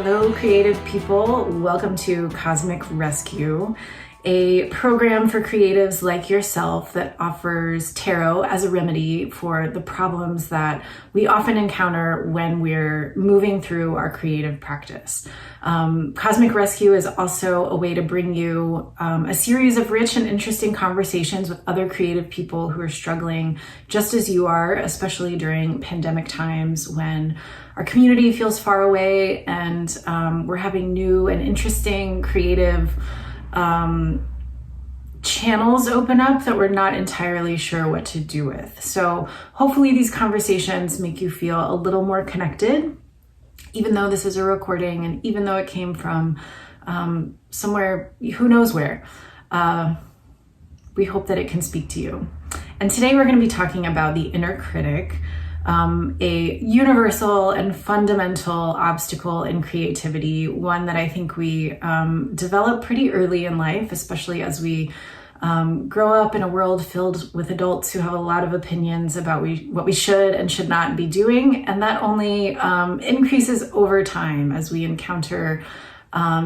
Hello, creative people. Welcome to Cosmic Rescue, a program for creatives like yourself that offers tarot as a remedy for the problems that we often encounter when we're moving through our creative practice. Cosmic Rescue is also a way to bring you a series of rich and interesting conversations with other creative people who are struggling just as you are, especially during pandemic times when our community feels far away and we're having new and interesting creative channels open up that we're not entirely sure what to do with. So hopefully these conversations make you feel a little more connected, even though this is a recording and even though it came from somewhere, who knows where. We hope that it can speak to you. And today we're going to be talking about the inner critic, a universal and fundamental obstacle in creativity, one that I think we develop pretty early in life, especially as we grow up in a world filled with adults who have a lot of opinions about what we should and should not be doing. And that only increases over time as we encounter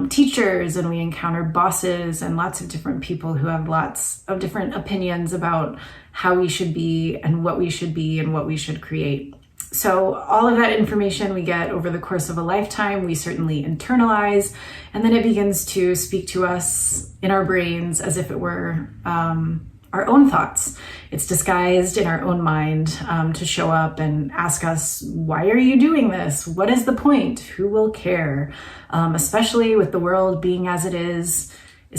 teachers and we encounter bosses and lots of different people who have lots of different opinions about how we should be and what we should be and what we should create. So all of that information we get over the course of a lifetime, we certainly internalize, and then it begins to speak to us in our brains as if it were our own thoughts. It's disguised in our own mind to show up and ask us, why are you doing this? What is the point? Who will care? Especially with the world being as it is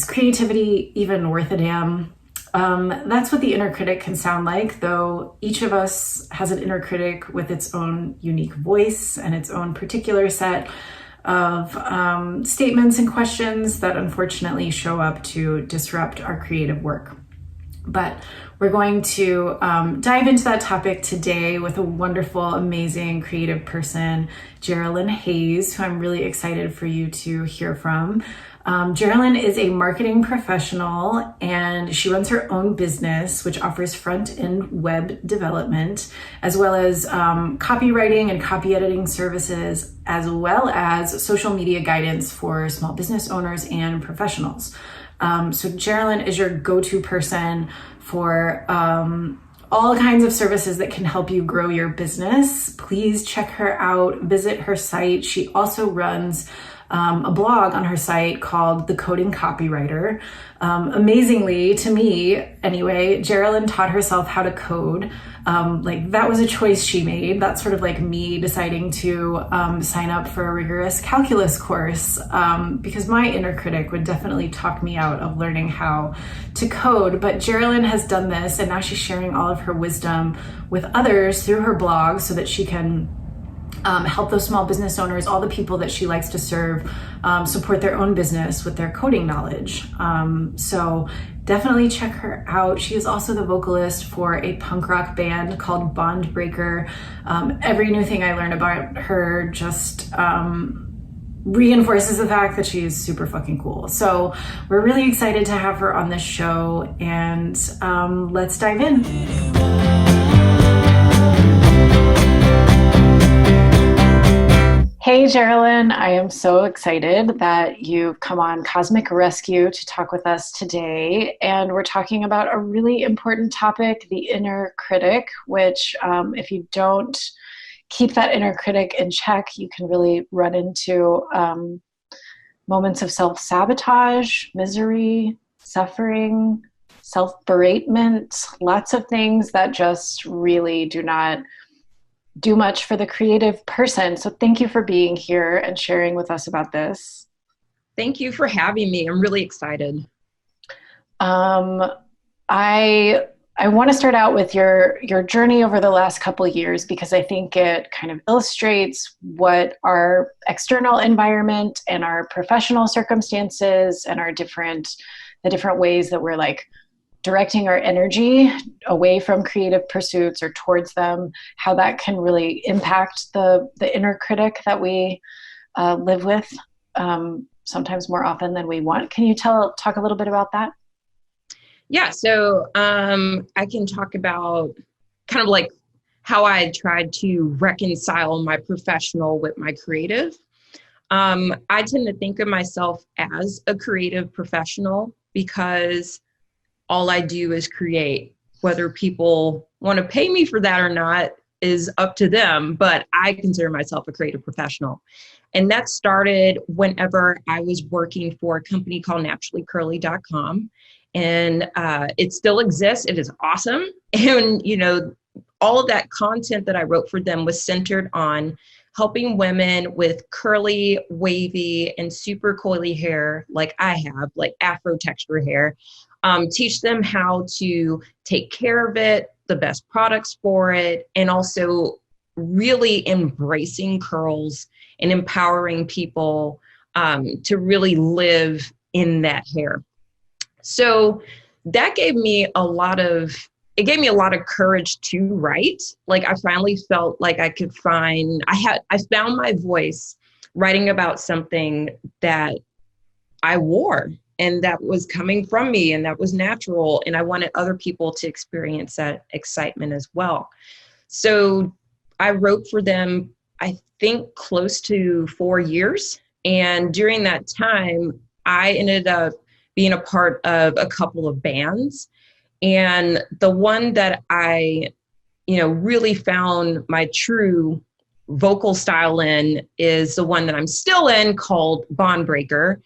creativity even worth a damn? That's what the inner critic can sound like, though each of us has an inner critic with its own unique voice and its own particular set of statements and questions that unfortunately show up to disrupt our creative work. But we're going to dive into that topic today with a wonderful, amazing creative person, Gerilyn Hayes, who I'm really excited for you to hear from. Gerilyn is a marketing professional and she runs her own business, which offers front-end web development, as well as copywriting and copy editing services, as well as social media guidance for small business owners and professionals. So Gerilyn is your go-to person for all kinds of services that can help you grow your business. Please check her out, visit her site. She also runs a blog on her site called the Coding Copywriter. Amazingly, to me anyway, Gerilyn taught herself how to code. That was a choice she made. That's sort of like me deciding to sign up for a rigorous calculus course because my inner critic would definitely talk me out of learning how to code. But Gerilyn has done this, and now she's sharing all of her wisdom with others through her blog so that she can help those small business owners, all the people that she likes to serve, support their own business with their coding knowledge. So definitely check her out. She is also the vocalist for a punk rock band called Bondbreakr. Every new thing I learn about her just reinforces the fact that she is super fucking cool. So we're really excited to have her on this show, and let's dive in. Hey, Gerilyn, I am so excited that you've come on Cosmic Rescue to talk with us today. And we're talking about a really important topic, the inner critic, which if you don't keep that inner critic in check, you can really run into moments of self-sabotage, misery, suffering, self-beratement, lots of things that just really do not do much for the creative person. So thank you for being here and sharing with us about this. Thank you for having me. I'm really excited. I want to start out with your journey over the last couple of years, because I think it kind of illustrates what our external environment and our professional circumstances and the different ways that we're like directing our energy away from creative pursuits or towards them, how that can really impact the inner critic that we live with sometimes more often than we want. Can you talk a little bit about that? Yeah, so I can talk about kind of like how I tried to reconcile my professional with my creative. I tend to think of myself as a creative professional because all I do is create. Whether people want to pay me for that or not is up to them, but I consider myself a creative professional. And that started whenever I was working for a company called naturallycurly.com. And it still exists. It is awesome. And, all of that content that I wrote for them was centered on helping women with curly, wavy, and super coily hair like I have, like Afro texture hair, teach them how to take care of it, the best products for it, and also really embracing curls and empowering people to really live in that hair. So that gave me a lot of courage to write. Like I finally felt like I found my voice writing about something that I wore and that was coming from me and that was natural. And I wanted other people to experience that excitement as well. So I wrote for them, I think close to 4 years. And during that time, I ended up being a part of a couple of bands. And the one that I, really found my true vocal style in is the one that I'm still in, called Bondbreakr.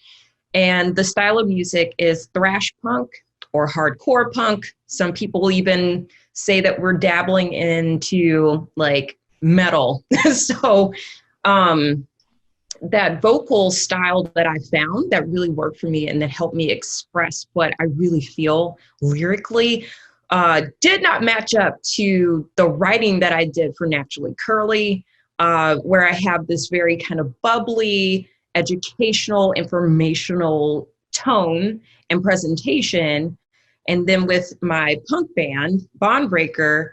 And the style of music is thrash punk or hardcore punk. Some people even say that we're dabbling into like metal. So that vocal style that I found that really worked for me and that helped me express what I really feel lyrically did not match up to the writing that I did for Naturally Curly, where I have this very kind of bubbly, educational, informational tone and presentation. And then with my punk band, Bondbreakr,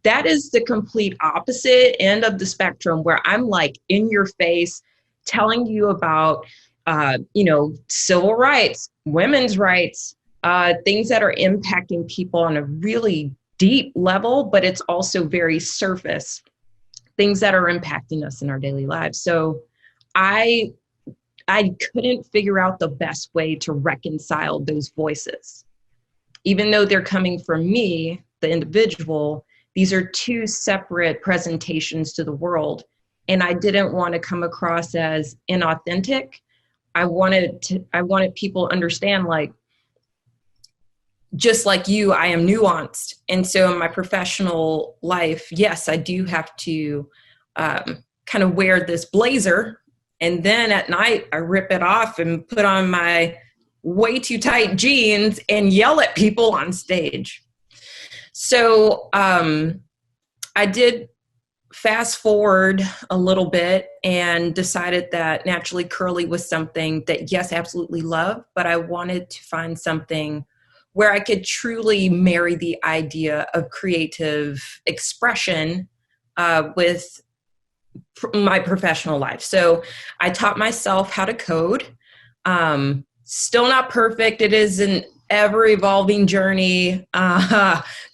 that is the complete opposite end of the spectrum, where I'm like in your face, telling you about, civil rights, women's rights, things that are impacting people on a really deep level, but it's also very surface, things that are impacting us in our daily lives. So I couldn't figure out the best way to reconcile those voices. Even though they're coming from me, the individual, these are two separate presentations to the world. And I didn't want to come across as inauthentic. I wanted people to understand, like, just like you, I am nuanced. And so in my professional life, yes, I do have to kind of wear this blazer. And then at night, I rip it off and put on my way too tight jeans and yell at people on stage. So I did fast forward a little bit and decided that Naturally Curly was something that, yes, absolutely love, but I wanted to find something where I could truly marry the idea of creative expression with my professional life. So I taught myself how to code. Still not perfect. It is an ever evolving journey.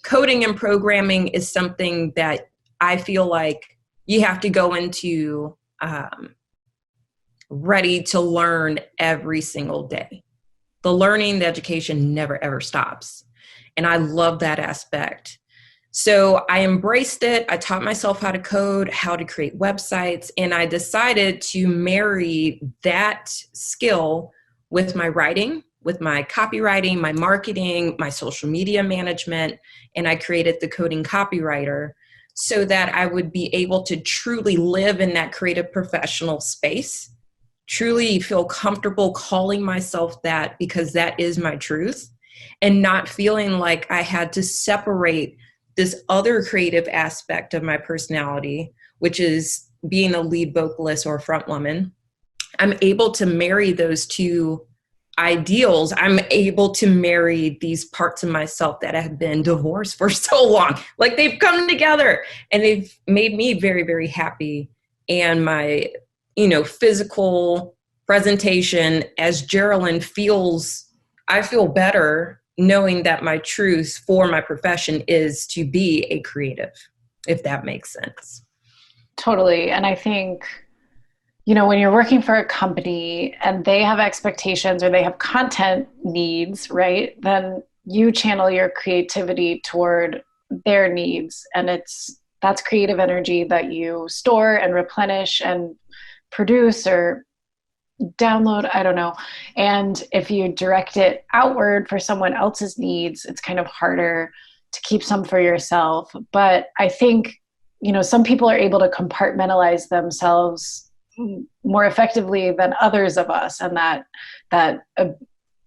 Coding and programming is something that I feel like you have to go into ready to learn every single day. The learning, the education never, ever stops. And I love that aspect. So I embraced it. I taught myself how to code, how to create websites, and I decided to marry that skill with my writing, with my copywriting, my marketing, my social media management, and I created the Coding Copywriter so that I would be able to truly live in that creative professional space, truly feel comfortable calling myself that because that is my truth, and not feeling like I had to separate this other creative aspect of my personality, which is being a lead vocalist or front woman. I'm able to marry those two ideals. I'm able to marry these parts of myself that have been divorced for so long. Like, they've come together and they've made me very, very happy. And my, physical presentation as Gerilyn I feel better knowing that my truth for my profession is to be a creative, if that makes sense. Totally. And I think, when you're working for a company and they have expectations or they have content needs, right? Then you channel your creativity toward their needs. And that's creative energy that you store and replenish and produce or download, I don't know. And if you direct it outward for someone else's needs, it's kind of harder to keep some for yourself. But I think, some people are able to compartmentalize themselves more effectively than others of us, and that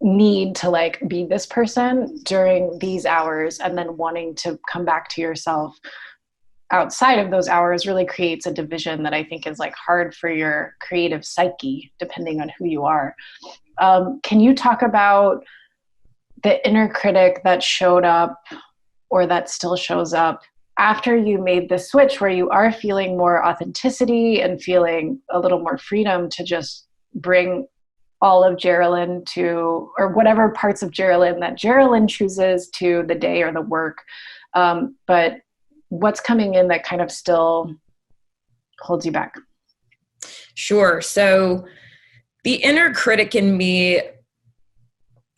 need to like be this person during these hours and then wanting to come back to yourself outside of those hours really creates a division that I think is like hard for your creative psyche, depending on who you are. Can you talk about the inner critic that showed up or that still shows up after you made the switch where you are feeling more authenticity and feeling a little more freedom to just bring all of Gerilyn to, or whatever parts of Gerilyn that Gerilyn chooses to the day or the work. But what's coming in that kind of still holds you back? Sure. So the inner critic in me,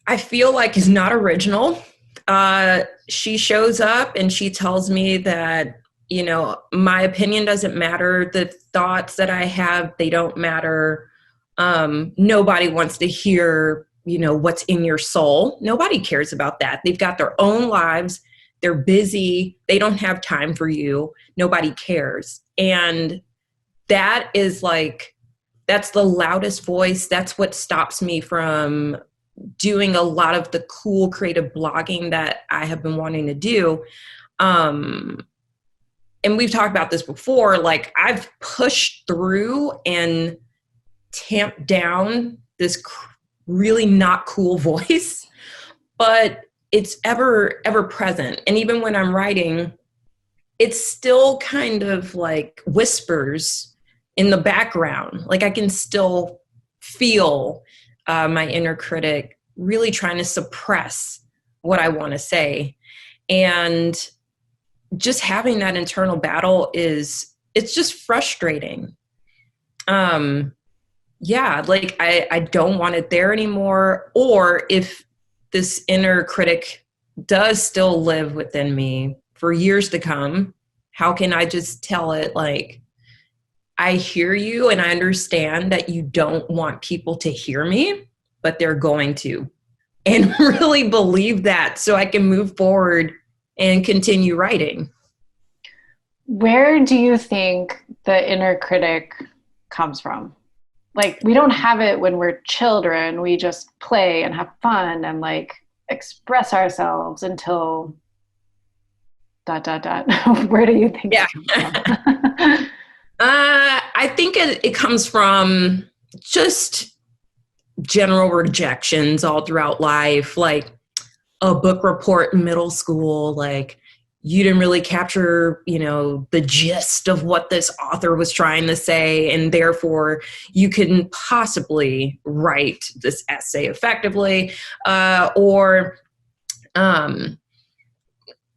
I feel like is not original. She shows up and she tells me that, my opinion doesn't matter. The thoughts that I have, they don't matter. Nobody wants to hear, what's in your soul. Nobody cares about that. They've got their own lives. They're busy. They don't have time for you. Nobody cares. And that is that's the loudest voice. That's what stops me from doing a lot of the cool creative blogging that I have been wanting to do. And we've talked about this before, I've pushed through and tamped down this really not cool voice, but it's ever present. And even when I'm writing, it's still kind of like whispers in the background. I can still feel my inner critic really trying to suppress what I want to say. And just having that internal battle it's just frustrating. I don't want it there anymore. Or if this inner critic does still live within me for years to come, how can I just tell it I hear you and I understand that you don't want people to hear me, but they're going to, and really believe that so I can move forward and continue writing. Where do you think the inner critic comes from? We don't have it when we're children. We just play and have fun and express ourselves until ... Where do you think it comes from? I think it comes from just general rejections all throughout life, a book report in middle school, you didn't really capture, the gist of what this author was trying to say, and therefore you couldn't possibly write this essay effectively, or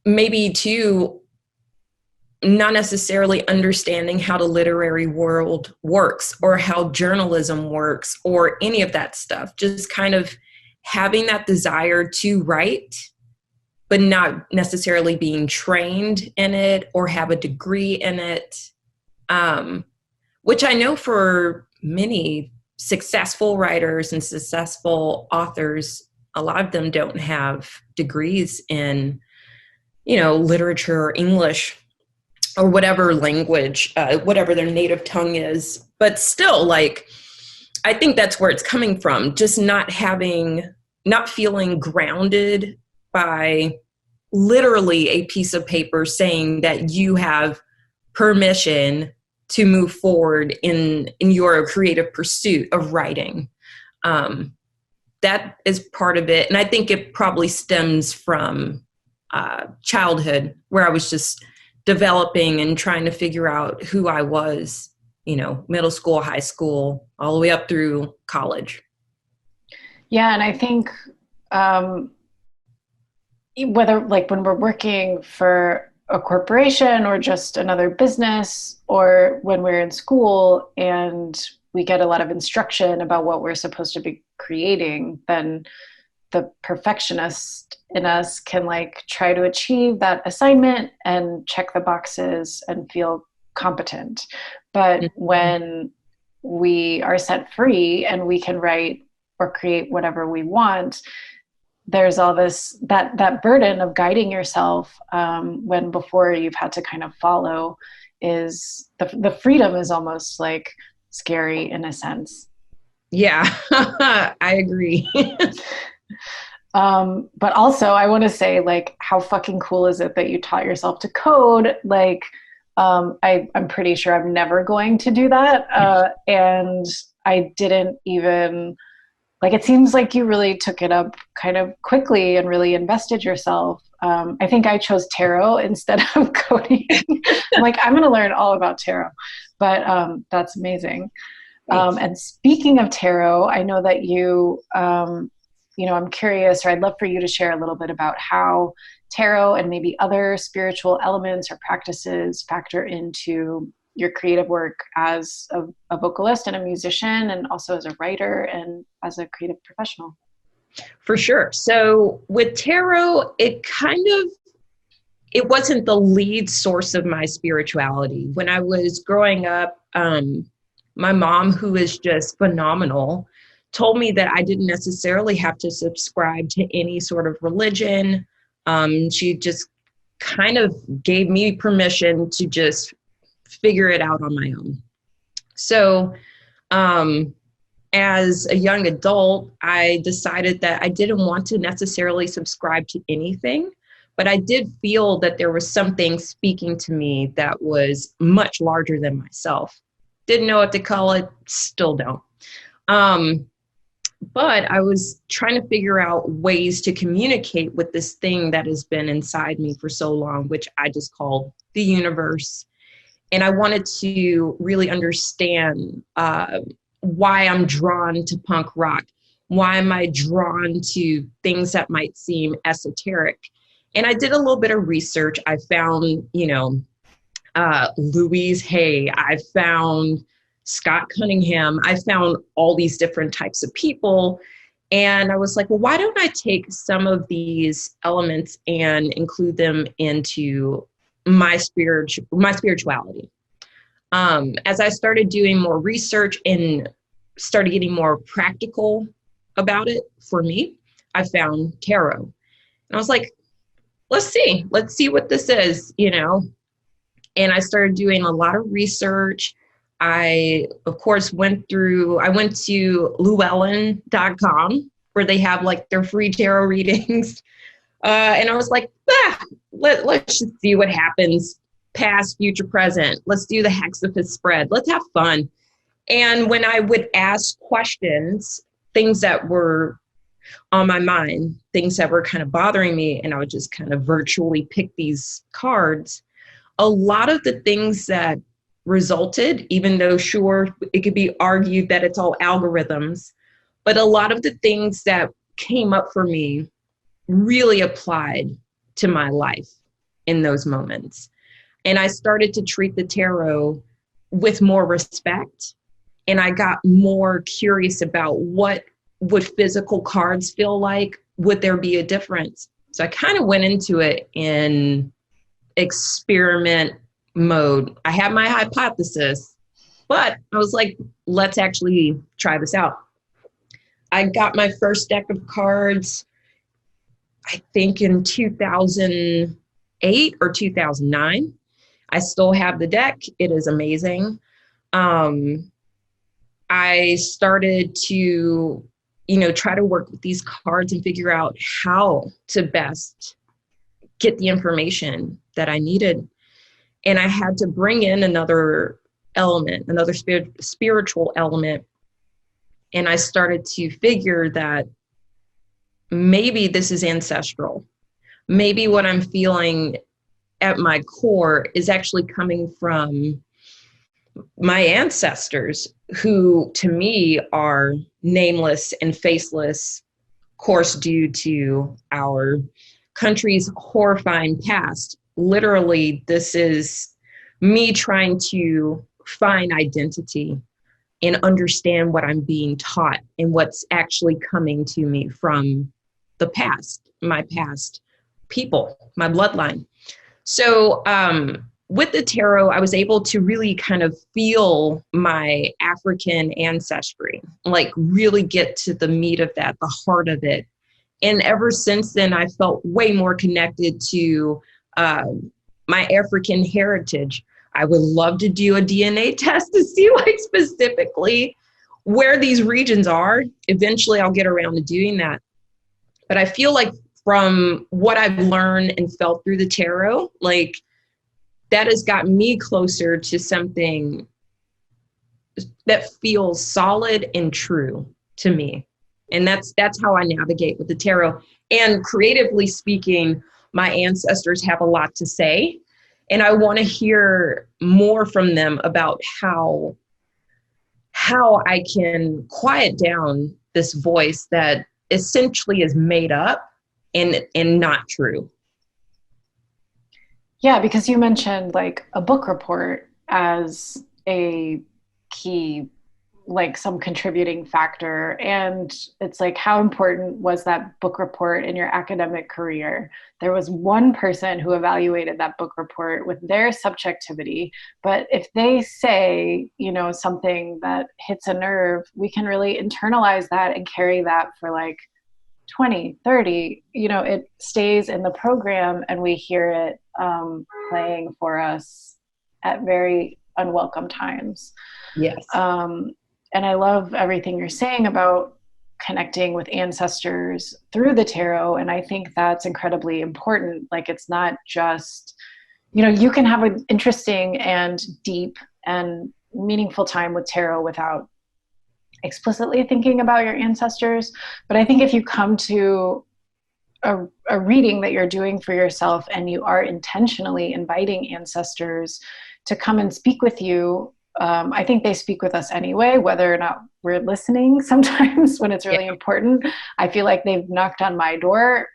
maybe too, not necessarily understanding how the literary world works or how journalism works or any of that stuff. Just kind of having that desire to write, but not necessarily being trained in it or have a degree in it, which I know for many successful writers and successful authors, a lot of them don't have degrees in, literature or English or whatever language, whatever their native tongue is. But still, I think that's where it's coming from. Just not feeling grounded by literally a piece of paper saying that you have permission to move forward in your creative pursuit of writing. That is part of it. And I think it probably stems from childhood, where I was just developing and trying to figure out who I was, middle school, high school, all the way up through college. Yeah. And I think whether when we're working for a corporation or just another business, or when we're in school and we get a lot of instruction about what we're supposed to be creating, then the perfectionist in us can like try to achieve that assignment and check the boxes and feel competent. But when we are set free and we can write or create whatever we want, there's all this, that burden of guiding yourself, when before you've had to kind of follow, is the freedom is almost like scary in a sense. Yeah, I agree. But also I want to say, like, how fucking cool is it that you taught yourself to code? Like, I'm pretty sure I'm never going to do that. And I didn't even, like, it seems like you really took it up kind of quickly and really invested yourself. I think I chose tarot instead of coding. I'm like, I'm going to learn all about tarot, but that's amazing. And speaking of tarot, I know that you, I'm curious, or I'd love for you to share a little bit about how tarot and maybe other spiritual elements or practices factor into your creative work as a vocalist and a musician, and also as a writer and as a creative professional. For sure. So with tarot, it wasn't the lead source of my spirituality. When I was growing up, my mom, who is just phenomenal, told me that I didn't necessarily have to subscribe to any sort of religion. She just kind of gave me permission to just figure it out on my own. So as a young adult, I decided that I didn't want to necessarily subscribe to anything, but I did feel that there was something speaking to me that was much larger than myself. Didn't know what to call it, still don't. But I was trying to figure out ways to communicate with this thing that has been inside me for so long, which I just called the universe. And I wanted to really understand why I'm drawn to punk rock. Why am I drawn to things that might seem esoteric? And I did a little bit of research. I found, Louise Hay. I found Scott Cunningham. I found all these different types of people. And I was like, well, why don't I take some of these elements and include them into my spirituality? As I started doing more research and started getting more practical about it for me, I found tarot. And I was like, let's see what this is, And I started doing a lot of research. I, of course, went to Llewellyn.com, where they have like their free tarot readings. And I was like, let's just see what happens. Past, future, present. Let's do the hexapith spread. Let's have fun. And when I would ask questions, things that were on my mind, things that were kind of bothering me, and I would just kind of virtually pick these cards, a lot of the things that resulted, even though sure, it could be argued that it's all algorithms, but a lot of the things that came up for me really applied to my life in those moments. And I started to treat the tarot with more respect. And I got more curious about what would physical cards feel like? Would there be a difference? So I kind of went into it in experiment mode. I had my hypothesis, but I was like, let's actually try this out. I got my first deck of cards, I think in 2008 or 2009. I still have the deck. It is amazing. I started to, try to work with these cards and figure out how to best get the information that I needed. And I had to bring in another element, another spiritual element. And I started to figure that maybe this is ancestral. Maybe what I'm feeling at my core is actually coming from my ancestors, who to me are nameless and faceless, of course, due to our country's horrifying past. Literally, this is me trying to find identity. and understand what I'm being taught and what's actually coming to me from the past, my past people, my bloodline. So with the tarot, I was able to really kind of feel my African ancestry, like really get to the meat of that, the heart of it. And ever since then, I felt way more connected to my African heritage. I would love to do a DNA test to see like specifically where these regions are. Eventually, I'll get around to doing that. But I feel like from what I've learned and felt through the tarot, like that has got me closer to something that feels solid and true to me. And that's how I navigate with the tarot. And creatively speaking, my ancestors have a lot to say. And I want to hear more from them about how I can quiet down this voice that essentially is made up and not true. Yeah, because you mentioned like a book report as a key, like some contributing factor. And it's like, how important was that book report in your academic career? There was one person who evaluated that book report with their subjectivity. But if they say, you know, something that hits a nerve, we can really internalize that and carry that for like 20, 30, you know, it stays in the program and we hear it playing for us at very unwelcome times. Yes. And I love everything you're saying about connecting with ancestors through the tarot. And I think that's incredibly important. Like, it's not just, you know, you can have an interesting and deep and meaningful time with tarot without explicitly thinking about your ancestors. But I think if you come to a reading that you're doing for yourself and you are intentionally inviting ancestors to come and speak with you, I think they speak with us anyway, whether or not we're listening sometimes when it's really important. I feel like they've knocked on my door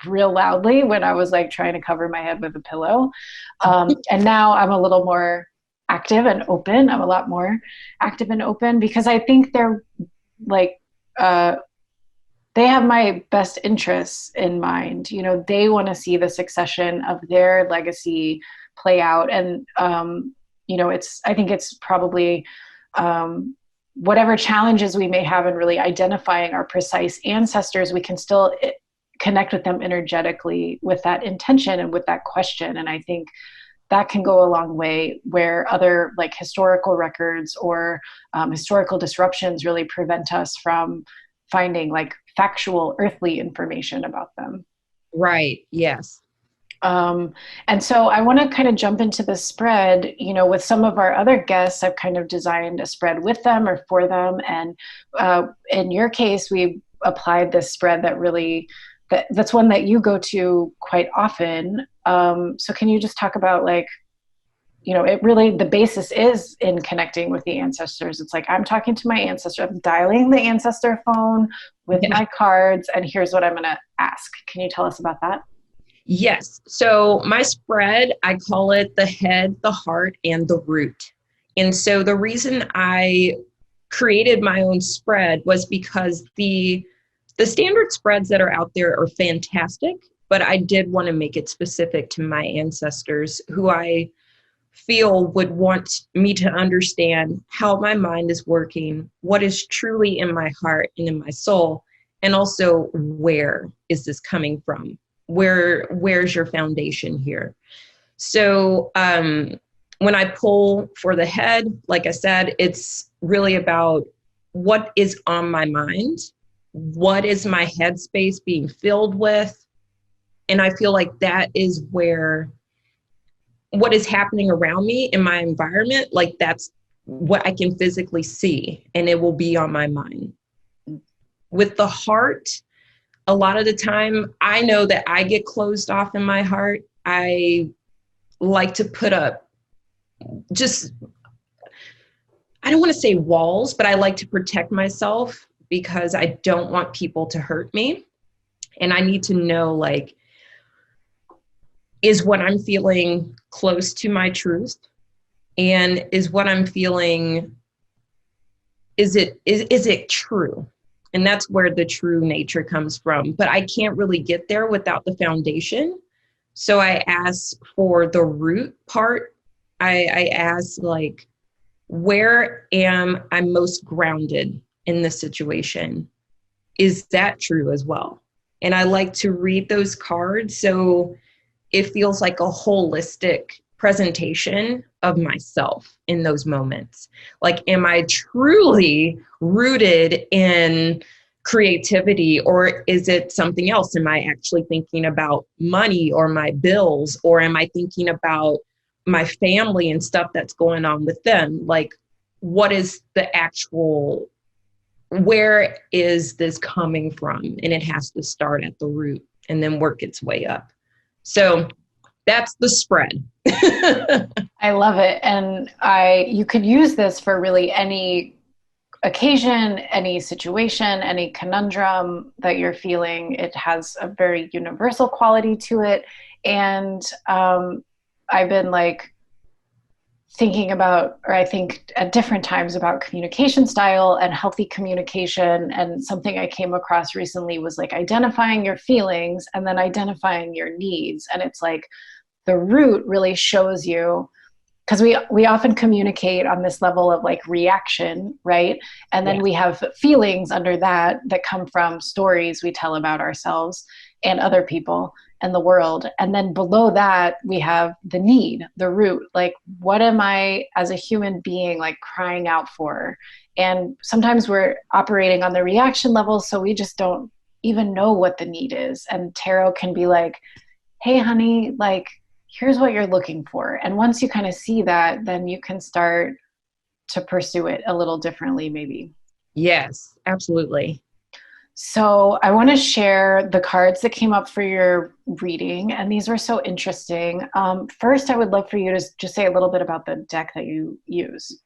real loudly when I was like trying to cover my head with a pillow. And now I'm a little more active and open. I'm a lot more active and open because I think they're like, they have my best interests in mind. You know, they want to see the succession of their legacy play out. And, you know, I think it's probably whatever challenges we may have in really identifying our precise ancestors, we can still connect with them energetically with that intention and with that question. And I think that can go a long way where other like historical records or historical disruptions really prevent us from finding like factual earthly information about them. Right. Yes. And so I want to kind of jump into the spread, you know, with some of our other guests. I've kind of designed a spread with them or for them. And in your case, we applied this spread that really, that's one that you go to quite often. So can you just talk about like, you know, it really, the basis is in connecting with the ancestors. It's like, I'm talking to my ancestor, I'm dialing the ancestor phone with my cards, and here's what I'm going to ask. Can you tell us about that? Yes. So my spread, I call it the head, the heart, and the root. And so the reason I created my own spread was because the standard spreads that are out there are fantastic, but I did want to make it specific to my ancestors who I feel would want me to understand how my mind is working, what is truly in my heart and in my soul, and also where is this coming from? Where's your foundation here? So when I pull for the head, like I said, it's really about what is on my mind, what is my headspace being filled with, and I feel like that is where what is happening around me in my environment, like that's what I can physically see, and it will be on my mind. With the heart, a lot of the time, I know that I get closed off in my heart. I like to put up just, I don't want to say walls, but I like to protect myself because I don't want people to hurt me. And I need to know, like, is what I'm feeling close to my truth? And is what I'm feeling is it true? And that's where the true nature comes from. But I can't really get there without the foundation. So I ask for the root part. I ask, like, where am I most grounded in the situation? Is that true as well? And I like to read those cards so it feels like a holistic presentation of myself in those moments. Like, am I truly rooted in creativity, or is it something else? Am I actually thinking about money or my bills, or am I thinking about my family and stuff that's going on with them? Like, what is the actual, where is this coming from? And it has to start at the root and then work its way up. So that's the spread. I love it. And you could use this for really any occasion, any situation, any conundrum that you're feeling. It has a very universal quality to it. And I've been like thinking about, or I think at different times about communication style and healthy communication. And something I came across recently was like identifying your feelings and then identifying your needs. And it's like the root really shows you, because we often communicate on this level of like reaction, right? And then we have feelings under that come from stories we tell about ourselves and other people and the world. And then below that, we have the need, the root. Like, what am I as a human being like crying out for? And sometimes we're operating on the reaction level, so we just don't even know what the need is. And tarot can be like, hey, honey, like, here's what you're looking for. And once you kind of see that, then you can start to pursue it a little differently, maybe. Yes, absolutely. So I want to share the cards that came up for your reading, and these were so interesting. First, I would love for you to just say a little bit about the deck that you use.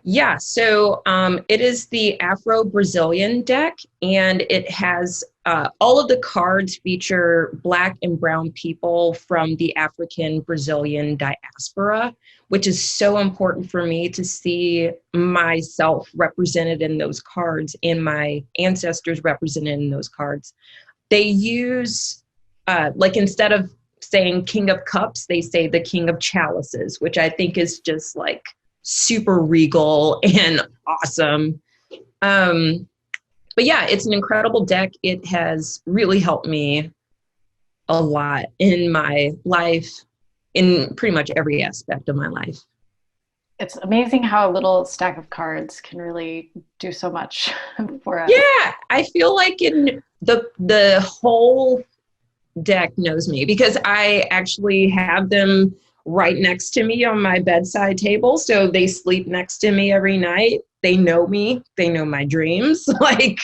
Yeah, so it is the Afro-Brazilian deck, and it has all of the cards feature Black and brown people from the African Brazilian diaspora, which is so important for me to see myself represented in those cards and my ancestors represented in those cards. They use, like, instead of saying King of Cups, they say the King of Chalices, which I think is just like super regal and awesome. But yeah, it's an incredible deck. It has really helped me a lot in my life, in pretty much every aspect of my life. It's amazing how a little stack of cards can really do so much for us. Yeah, I feel like in the whole deck knows me, because I actually have them right next to me on my bedside table. So they sleep next to me every night. They know me. They know my dreams. Like,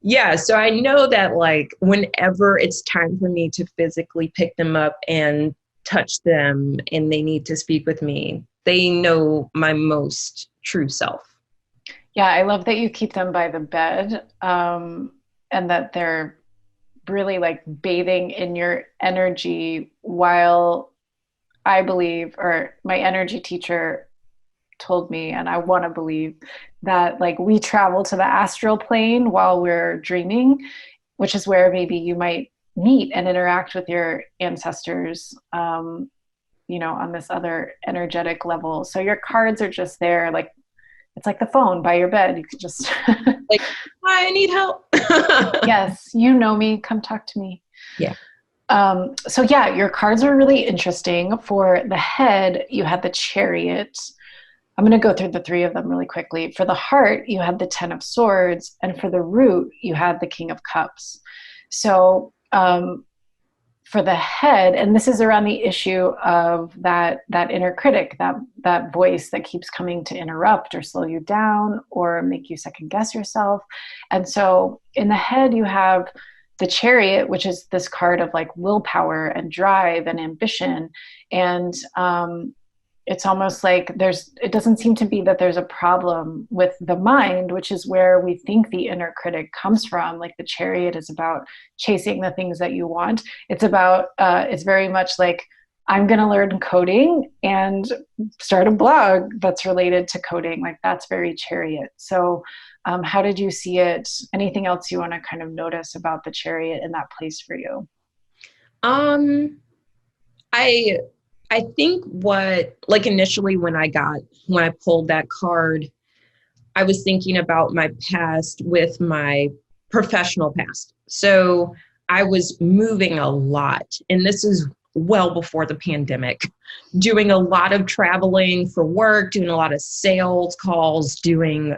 yeah. So I know that, like, whenever it's time for me to physically pick them up and touch them and they need to speak with me, they know my most true self. Yeah. I love that you keep them by the bed, and that they're really like bathing in your energy, while I believe, or my energy teacher told me, and I want to believe, that like we travel to the astral plane while we're dreaming, which is where maybe you might meet and interact with your ancestors, you know, on this other energetic level. So your cards are just there, like, it's like the phone by your bed. You could just like, hi, I need help. Yes, you know me, come talk to me. Yeah. So yeah, your cards are really interesting. For the head, you had the Chariot. I'm going to go through the three of them really quickly. For the heart, you had the 10 of Swords, and for the root, you had the King of Cups. So for the head, and this is around the issue of that inner critic, that voice that keeps coming to interrupt or slow you down or make you second guess yourself. And so in the head, you have the Chariot, which is this card of like willpower and drive and ambition. And it's almost like it doesn't seem to be that there's a problem with the mind, which is where we think the inner critic comes from. Like the Chariot is about chasing the things that you want. It's about, it's very much like I'm going to learn coding and start a blog that's related to coding. Like that's very Chariot. So how did you see it? Anything else you want to kind of notice about the Chariot in that place for you? I I think what, like initially when I pulled that card, I was thinking about my past with my professional past. So I was moving a lot, and this is well before the pandemic, doing a lot of traveling for work, doing a lot of sales calls, doing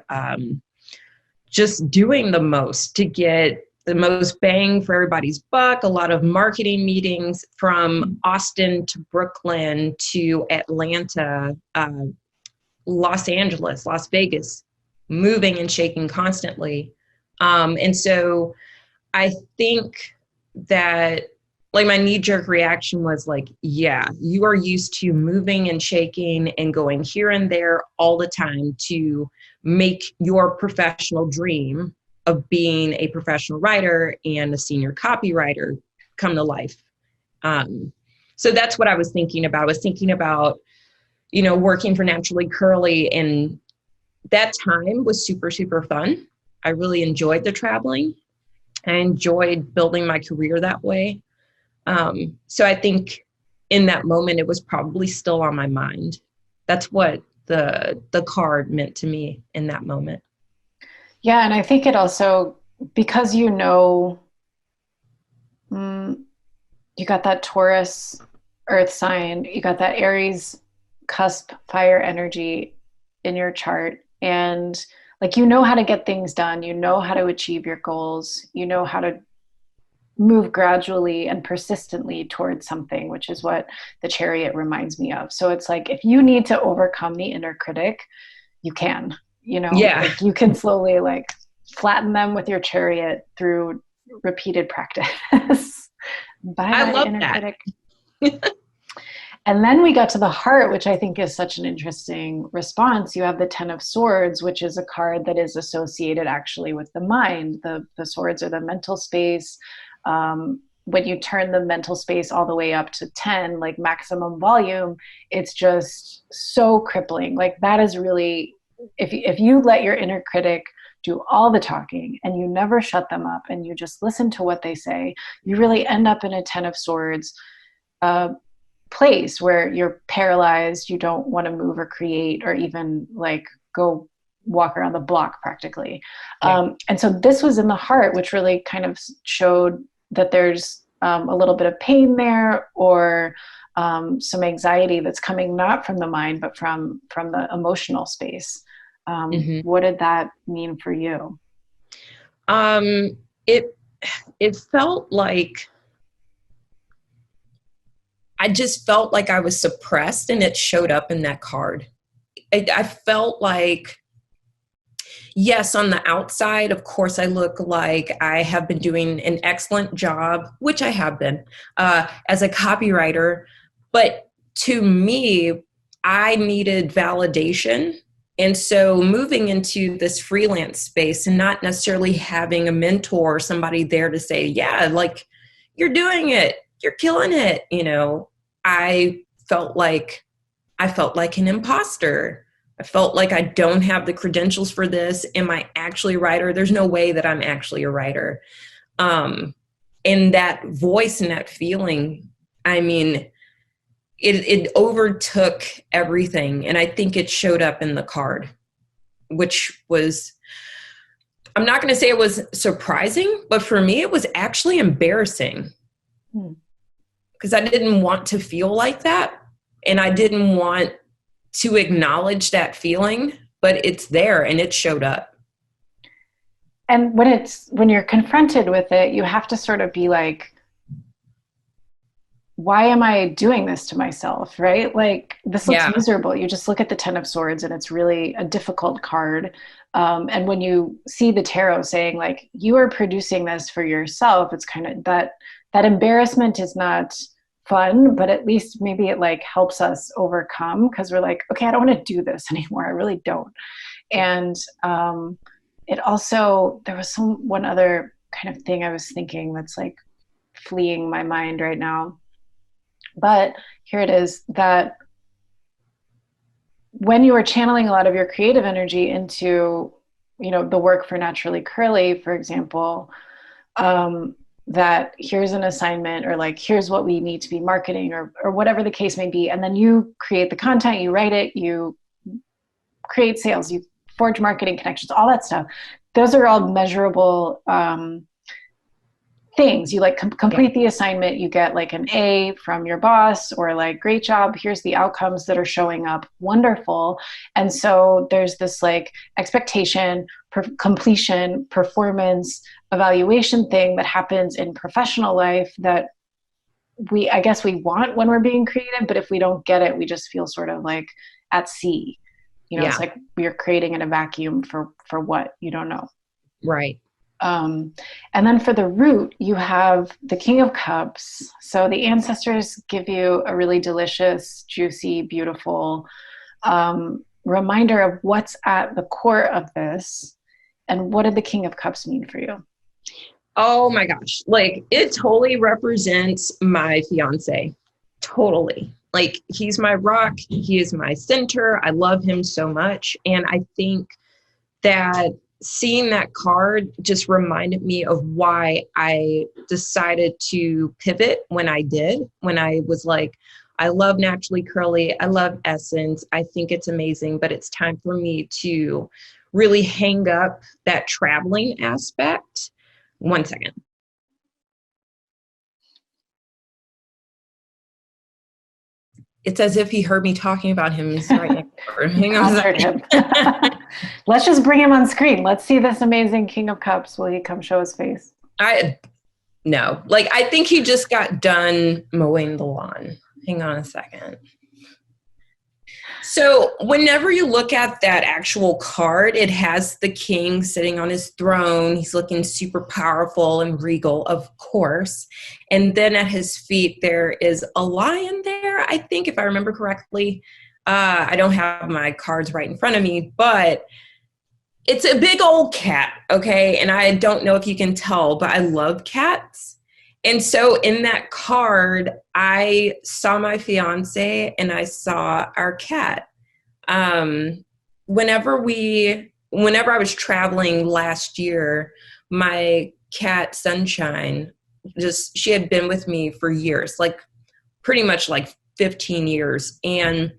just doing the most to get the most bang for everybody's buck, a lot of marketing meetings from Austin to Brooklyn to Atlanta, Los Angeles, Las Vegas, moving and shaking constantly. And so I think that like my knee-jerk reaction was like, yeah, you are used to moving and shaking and going here and there all the time to make your professional dream of being a professional writer and a senior copywriter come to life. So that's what I was thinking about. I was thinking about, working for Naturally Curly, and that time was super, super fun. I really enjoyed the traveling. I enjoyed building my career that way. So I think in that moment, it was probably still on my mind. That's what the card meant to me in that moment. Yeah. And I think it also, because you got that Taurus earth sign, you got that Aries cusp fire energy in your chart. And like, how to get things done, how to achieve your goals, how to move gradually and persistently towards something, which is what the Chariot reminds me of. So it's like, if you need to overcome the inner critic, you can, like you can slowly like flatten them with your Chariot through repeated practice. I love that. Critic. And then we got to the heart, which I think is such an interesting response. You have the 10 of Swords, which is a card that is associated actually with the mind. The swords are the mental space. When you turn the mental space all the way up to 10, like maximum volume, it's just so crippling. Like that is really, if you let your inner critic do all the talking and you never shut them up and you just listen to what they say, you really end up in a 10 of Swords place where you're paralyzed. You don't want to move or create or even like go walk around the block practically. And so this was in the heart, which really kind of showed that there's a little bit of pain there, or some anxiety that's coming not from the mind, but from the emotional space. What did that mean for you? It felt like, I just felt like I was suppressed, and it showed up in that card. I felt like, yes, on the outside, of course, I look like I have been doing an excellent job, which I have been, as a copywriter. But to me, I needed validation. And so moving into this freelance space and not necessarily having a mentor or somebody there to say, yeah, like you're doing it, you're killing it. I felt like an imposter. I felt like I don't have the credentials for this. Am I actually a writer? There's no way that I'm actually a writer. And that voice and that feeling, I mean, it overtook everything. And I think it showed up in the card, which was, I'm not going to say it was surprising, but for me, it was actually embarrassing. Because I didn't want to feel like that. And I didn't want to acknowledge that feeling, but it's there and it showed up. And when you're confronted with it, you have to sort of be like, why am I doing this to myself? Right? Like this looks miserable. You just look at the 10 of Swords and it's really a difficult card. And when you see the tarot saying like, you are producing this for yourself, it's kind of that embarrassment is not fun, but at least maybe it like helps us overcome, because we're like, okay, I don't want to do this anymore. I really don't. And it also, there was one other kind of thing I was thinking that's like fleeing my mind right now. But here it is, that when you are channeling a lot of your creative energy into, the work for Naturally Curly, for example, that here's an assignment, or like, here's what we need to be marketing, or whatever the case may be. And then you create the content, you write it, you create sales, you forge marketing connections, all that stuff. Those are all measurable things. You like complete the assignment, you get like an A from your boss, or like, great job, here's the outcomes that are showing up, wonderful. And so there's this like expectation, completion, performance, evaluation thing that happens in professional life that I guess we want when we're being creative, but if we don't get it, we just feel sort of like at sea. It's like we're creating in a vacuum for what you don't know. Right. And then for the root, you have the King of Cups. So the ancestors give you a really delicious, juicy, beautiful reminder of what's at the core of this. And what did the King of Cups mean for you? Oh my gosh. Like, it totally represents my fiance. Totally. Like, he's my rock. He is my center. I love him so much. And I think that seeing that card just reminded me of why I decided to pivot when I did, when I was like, I love Naturally Curly. I love Essence. I think it's amazing, but it's time for me to really hang up that traveling aspect. One second. It's as if he heard me talking about him. He's right next door. Hang on a second. Let's just bring him on screen. Let's see this amazing King of Cups. Will he come show his face? No. Like, I think he just got done mowing the lawn. Hang on a second. So whenever you look at that actual card, it has the king sitting on his throne. He's looking super powerful and regal, of course. And then at his feet, there is a lion there, I think, if I remember correctly. I don't have my cards right in front of me, but it's a big old cat, okay? And I don't know if you can tell, but I love cats. And so in that card, I saw my fiance and I saw our cat. Whenever I was traveling last year, my cat Sunshine, she had been with me for years, like pretty much like 15 years. And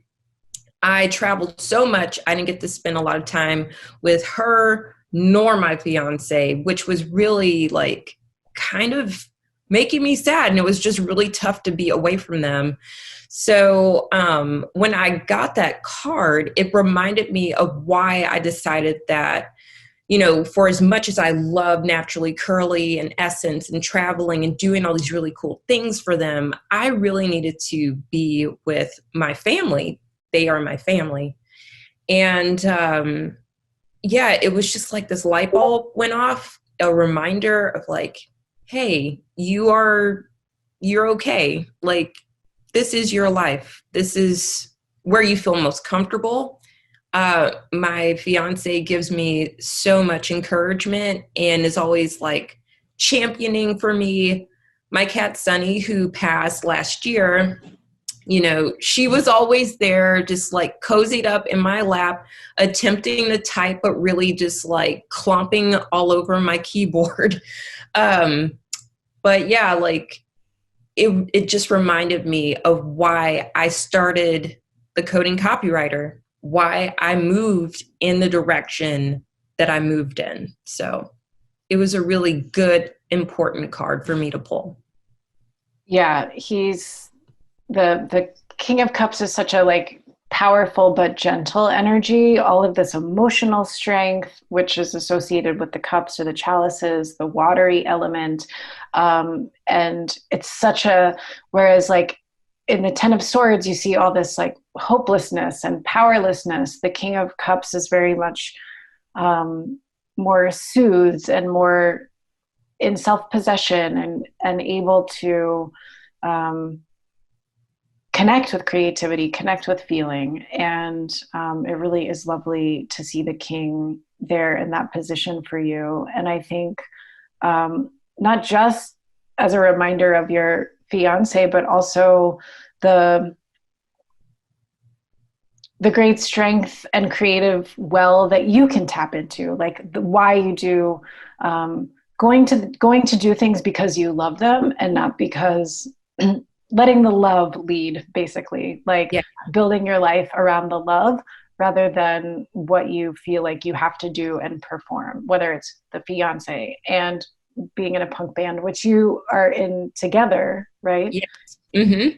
I traveled so much, I didn't get to spend a lot of time with her nor my fiance, which was really like kind of making me sad. And it was just really tough to be away from them. So when I got that card, it reminded me of why I decided that, for as much as I love Naturally Curly and Essence and traveling and doing all these really cool things for them, I really needed to be with my family. They are my family. And it was just like this light bulb went off, a reminder of like, hey, you're okay. Like, this is your life. This is where you feel most comfortable. My fiance gives me so much encouragement and is always like championing for me. My cat Sunny, who passed last year, she was always there, just like cozied up in my lap, attempting to type, but really just like clomping all over my keyboard. But yeah, like it just reminded me of why I started the Coding Copywriter, why I moved in the direction that I moved in. So it was a really good, important card for me to pull. Yeah, he's the King of Cups is such a like powerful but gentle energy, all of this emotional strength, which is associated with the cups or the chalices, the watery element. And it's whereas like in the Ten of Swords, you see all this like hopelessness and powerlessness. The King of Cups is very much more soothed and more in self-possession and able to connect with creativity, connect with feeling. And it really is lovely to see the king there in that position for you. And I think not just as a reminder of your fiance, but also the great strength and creative well that you can tap into, like why you do, going to do things because you love them and not because letting the love lead, basically, like building your life around the love rather than what you feel like you have to do and perform, whether it's the fiance and being in a punk band, which you are in together, right? Yes. Mm-hmm.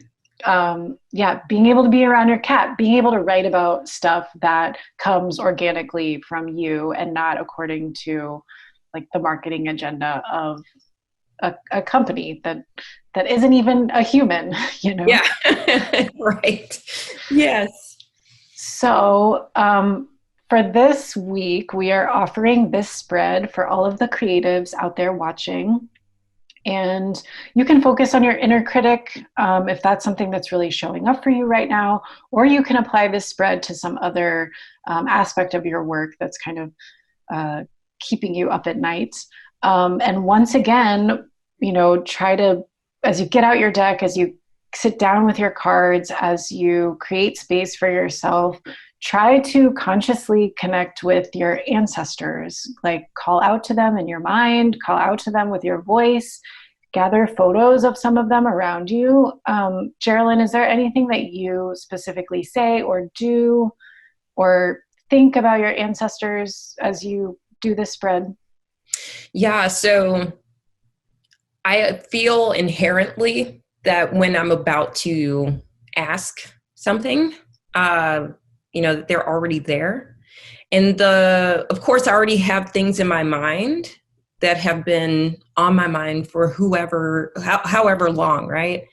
Being able to be around your cat, being able to write about stuff that comes organically from you and not according to like the marketing agenda of a company that isn't even a human, you know? Yeah. Right. Yes. So, for this week, we are offering this spread for all of the creatives out there watching. And you can focus on your inner critic if that's something that's really showing up for you right now, or you can apply this spread to some other aspect of your work that's kind of keeping you up at night. And once again, you know, try to, as you get out your deck, as you sit down with your cards, as you create space for yourself, try to consciously connect with your ancestors, like call out to them in your mind, call out to them with your voice, gather photos of some of them around you. Gerilyn, is there anything that you specifically say or do or think about your ancestors as you do this spread? Yeah, so I feel inherently that when I'm about to ask something, that they're already there. And of course, I already have things in my mind that have been on my mind for however long, right?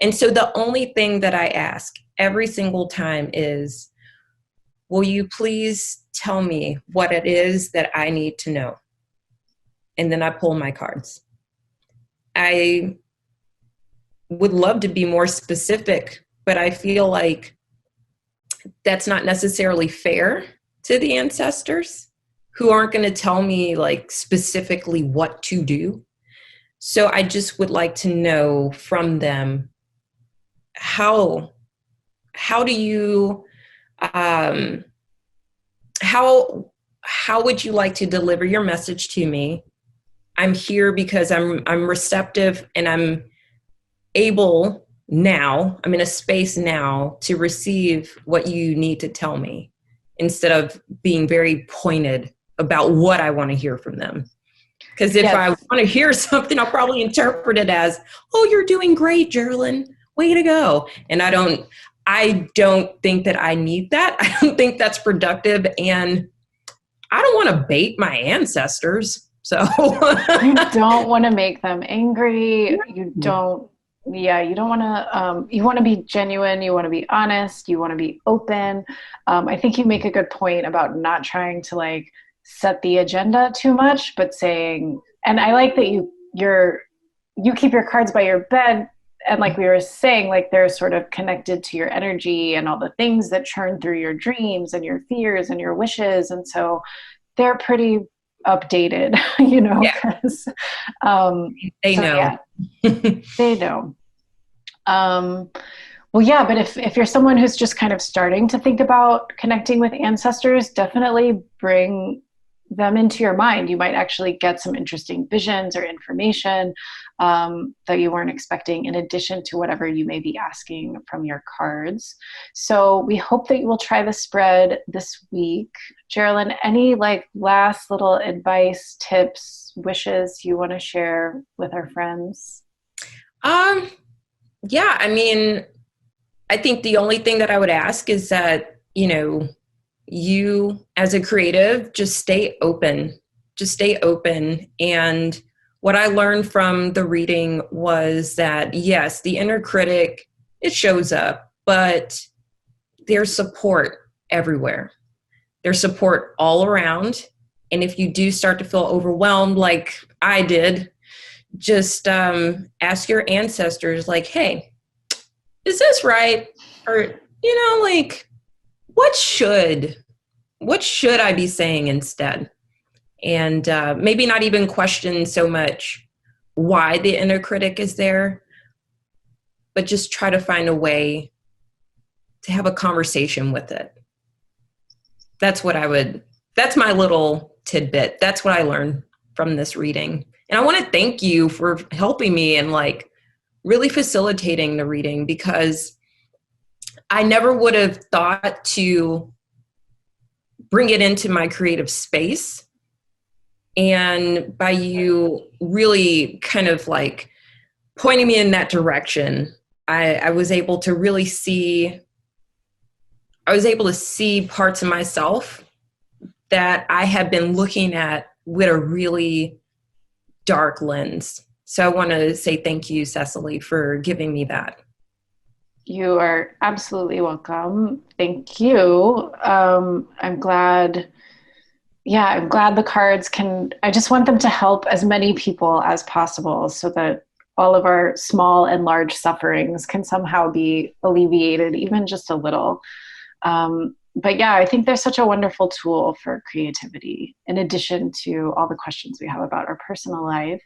And so the only thing that I ask every single time is, will you please tell me what it is that I need to know? And then I pull my cards. I would love to be more specific, but I feel like that's not necessarily fair to the ancestors who aren't going to tell me like specifically what to do. So I just would like to know from them, how do you, how would you like to deliver your message to me? I'm here because I'm receptive and I'm able now, I'm in a space now to receive what you need to tell me, instead of being very pointed about what I want to hear from them. Because if I want to hear something, I'll probably interpret it as, oh, you're doing great, Gerilyn, way to go. And I don't think that I need that. I don't think that's productive. And I don't want to bait my ancestors. So you don't want to make them angry. You don't want to, you want to be genuine. You want to be honest. You want to be open. I think you make a good point about not trying to like set the agenda too much, but saying, and I like that you keep your cards by your bed. And like we were saying, like they're sort of connected to your energy and all the things that churn through your dreams and your fears and your wishes. And so they're pretty updated, you know, because they know. Yeah, they know. Well, yeah, but if you're someone who's just kind of starting to think about connecting with ancestors, definitely bring them into your mind. You might actually get some interesting visions or information that you weren't expecting, in addition to whatever you may be asking from your cards. So we hope that you will try the spread this week. Gerilyn, any like last little advice, tips, wishes you want to share with our friends? Yeah, I mean, I think the only thing that I would ask is that, you as a creative, just stay open. And what I learned from the reading was that, yes, the inner critic, it shows up, but there's support everywhere. There's support all around. And if you do start to feel overwhelmed, like I did, just ask your ancestors, like, hey, is this right? Or, like, what should I be saying instead? And maybe not even question so much why the inner critic is there, but just try to find a way to have a conversation with it. That's my little tidbit. That's what I learned from this reading. And I want to thank you for helping me and like really facilitating the reading, because I never would have thought to bring it into my creative space. And by you really kind of like pointing me in that direction, I was able to really see parts of myself that I had been looking at with a really dark lens. So I want to say thank you, Cecily, for giving me that. You are absolutely welcome. Thank you. I'm glad the cards I just want them to help as many people as possible so that all of our small and large sufferings can somehow be alleviated, even just a little. But yeah, I think they're such a wonderful tool for creativity, in addition to all the questions we have about our personal life.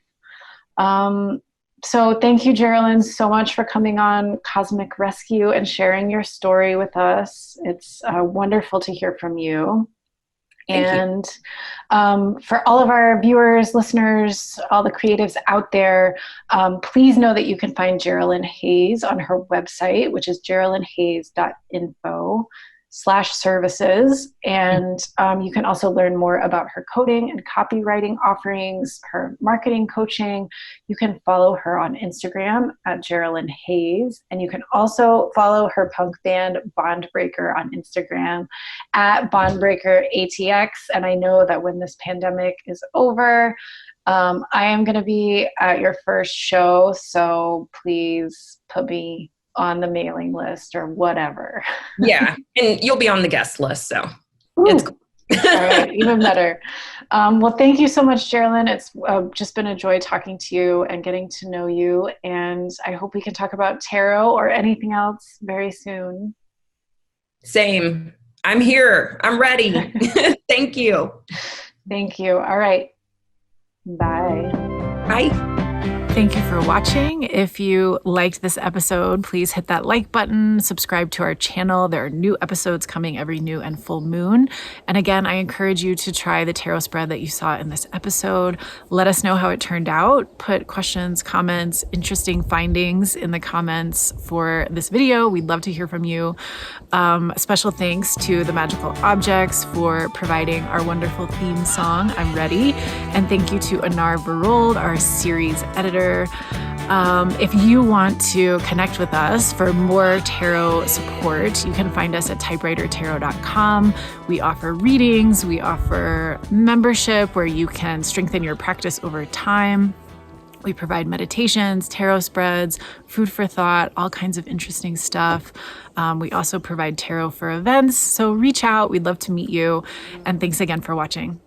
So thank you, Gerilyn, so much for coming on Cosmic Rescue and sharing your story with us. It's wonderful to hear from you. And for all of our viewers, listeners, all the creatives out there, please know that you can find Gerilyn Hayes on her website, which is gerilynhayes.info/services. And you can also learn more about her coding and copywriting offerings, her marketing coaching. You can follow her on Instagram at Gerilyn Hayes. And you can also follow her punk band Bondbreakr on Instagram at Bondbreakr ATX. And I know that when this pandemic is over, I am going to be at your first show. So please put me on the mailing list or whatever. Yeah. And you'll be on the guest list. So Ooh. It's cool. All right, even better. Well, thank you so much, Gerilyn. It's just been a joy talking to you and getting to know you. And I hope we can talk about tarot or anything else very soon. Same. I'm here. I'm ready. Thank you. Thank you. All right. Bye. Bye. Thank you for watching. If you liked this episode, please hit that like button, subscribe to our channel. There are new episodes coming every new and full moon. And again, I encourage you to try the tarot spread that you saw in this episode. Let us know how it turned out. Put questions, comments, interesting findings in the comments for this video. We'd love to hear from you. Special thanks to the Magical Objects for providing our wonderful theme song, I'm Ready. And thank you to Anar Barold, our series editor. If you want to connect with us for more tarot support, you can find us at typewritertarot.com. We offer readings, we offer membership where you can strengthen your practice over time. We provide meditations, tarot spreads, food for thought, all kinds of interesting stuff. We also provide tarot for events, so reach out. We'd love to meet you. And thanks again for watching.